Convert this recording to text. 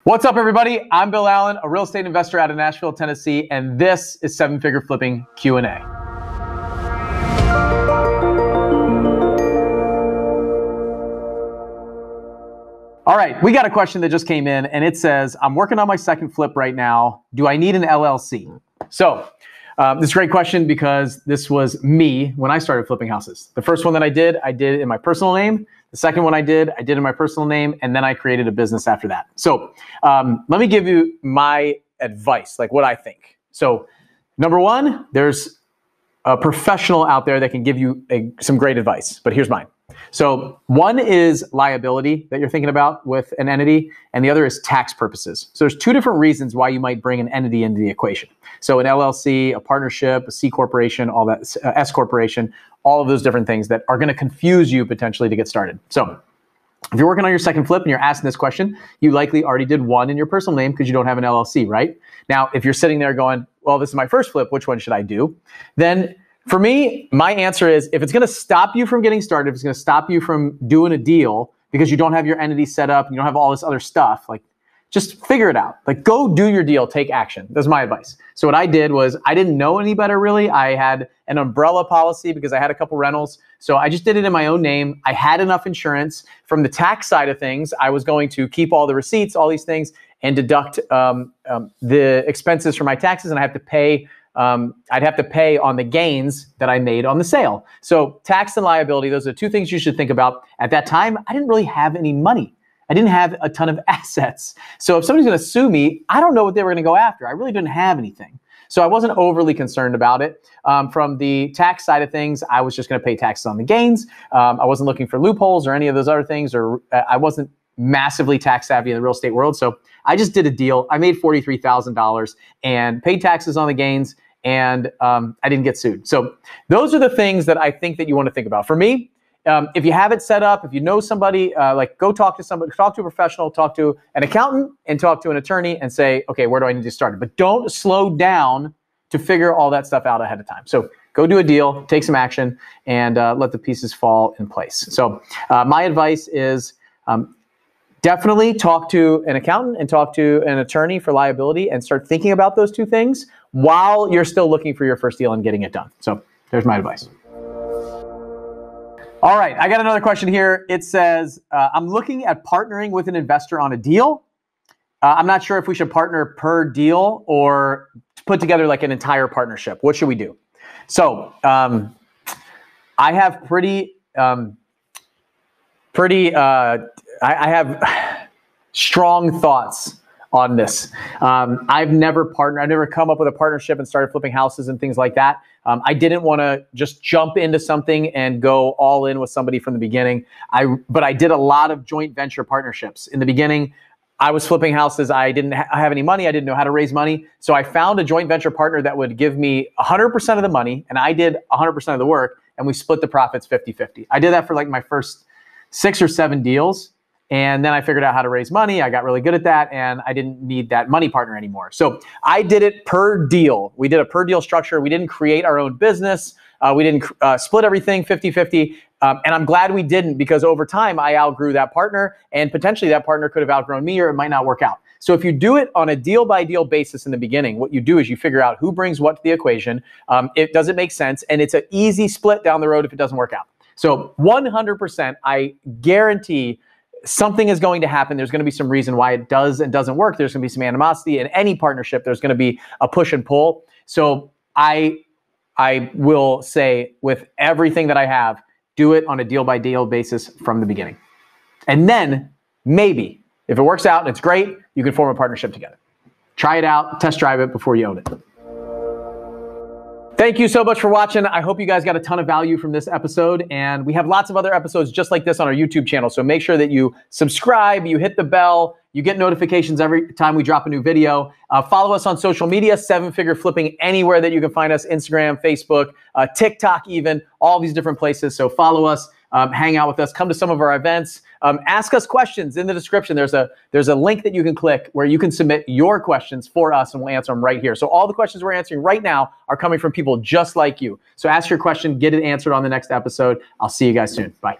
What's up, everybody? I'm Bill Allen, a real estate investor out of Nashville, Tennessee, and this is Seven Figure Flipping Q&A. All right, we got a question that just came in, and it says, I'm working on my second flip right now. Do I need an LLC? So, this is a great question because this was me when I started flipping houses. The first one that I did in my personal name. The second one I did in my personal name, and then I created a business after that. So let me give you my advice, like what I think. So number one, there's a professional out there that can give you some great advice, but here's mine. So one is liability that you're thinking about with an entity, and the other is tax purposes. So there's two different reasons why you might bring an entity into the equation. So an LLC, a partnership, a C corporation, all that, S corporation, all of those different things that are going to confuse you potentially to get started. So if you're working on your second flip and you're asking this question, you likely already did one in your personal name because you don't have an LLC, right? Now, if you're sitting there going, well, this is my first flip, which one should I do? Then for me, my answer is if it's going to stop you from getting started, if it's going to stop you from doing a deal because you don't have your entity set up, and you don't have all this other stuff, like just figure it out. Like go do your deal, take action. That's my advice. So what I did was I didn't know any better really. I had an umbrella policy because I had a couple rentals. So I just did it in my own name. I had enough insurance. From the tax side of things, I was going to keep all the receipts, all these things, and deduct the expenses for my taxes, and I have to pay I'd have to pay on the gains that I made on the sale. So tax and liability, those are two things you should think about. At that time, I didn't really have any money. I didn't have a ton of assets. So if somebody's going to sue me, I don't know what they were going to go after. I really didn't have anything. So I wasn't overly concerned about it. From the tax side of things, I was just going to pay taxes on the gains. I wasn't looking for loopholes or any of those other things, or I wasn't massively tax savvy in the real estate world. So I just did a deal. I made $43,000 and paid taxes on the gains, and I didn't get sued. So those are the things that I think that you want to think about. For me, if you have it set up, if you know somebody, like go talk to somebody, talk to a professional, talk to an accountant, and talk to an attorney and say, okay, where do I need to start? But don't slow down to figure all that stuff out ahead of time. So go do a deal, take some action, and let the pieces fall in place. So my advice is definitely talk to an accountant and talk to an attorney for liability and start thinking about those two things while you're still looking for your first deal and getting it done. So there's my advice. All right, I got another question here. It says, I'm looking at partnering with an investor on a deal. I'm not sure if we should partner per deal or put together like an entire partnership. What should we do? So I have I have strong thoughts on this. I've never come up with a partnership and started flipping houses and things like that. I didn't want to just jump into something and go all in with somebody from the beginning. But I did a lot of joint venture partnerships. In the beginning, I was flipping houses. I didn't have any money. I didn't know how to raise money. So I found a joint venture partner that would give me 100% of the money, and I did 100% of the work, and we split the profits 50-50. I did that for like my first 6 or 7 deals. And then I figured out how to raise money. I got really good at that, and I didn't need that money partner anymore. So I did it per deal. We did a per deal structure. We didn't create our own business. We didn't split everything 50-50. And I'm glad we didn't, because over time I outgrew that partner, and potentially that partner could have outgrown me, or it might not work out. So if you do it on a deal by deal basis in the beginning, what you do is you figure out who brings what to the equation. Does it make sense? And it's an easy split down the road if it doesn't work out. So 100%, I guarantee something is going to happen. There's going to be some reason why it does and doesn't work. There's going to be some animosity in any partnership. There's going to be a push and pull. So I will say, with everything that I have, do it on a deal by deal basis from the beginning. And then maybe if it works out and it's great, you can form a partnership together. Try it out, test drive it before you own it. Thank you so much for watching. I hope you guys got a ton of value from this episode, and we have lots of other episodes just like this on our YouTube channel. So make sure that you subscribe, you hit the bell, you get notifications every time we drop a new video. Follow us on social media, Seven Figure Flipping, anywhere that you can find us, Instagram, Facebook, TikTok even, all these different places. So follow us, hang out with us, come to some of our events, ask us questions in the description. There's a link that you can click where you can submit your questions for us, and we'll answer them right here. So all the questions we're answering right now are coming from people just like you. So ask your question, get it answered on the next episode. I'll see you guys soon. Bye.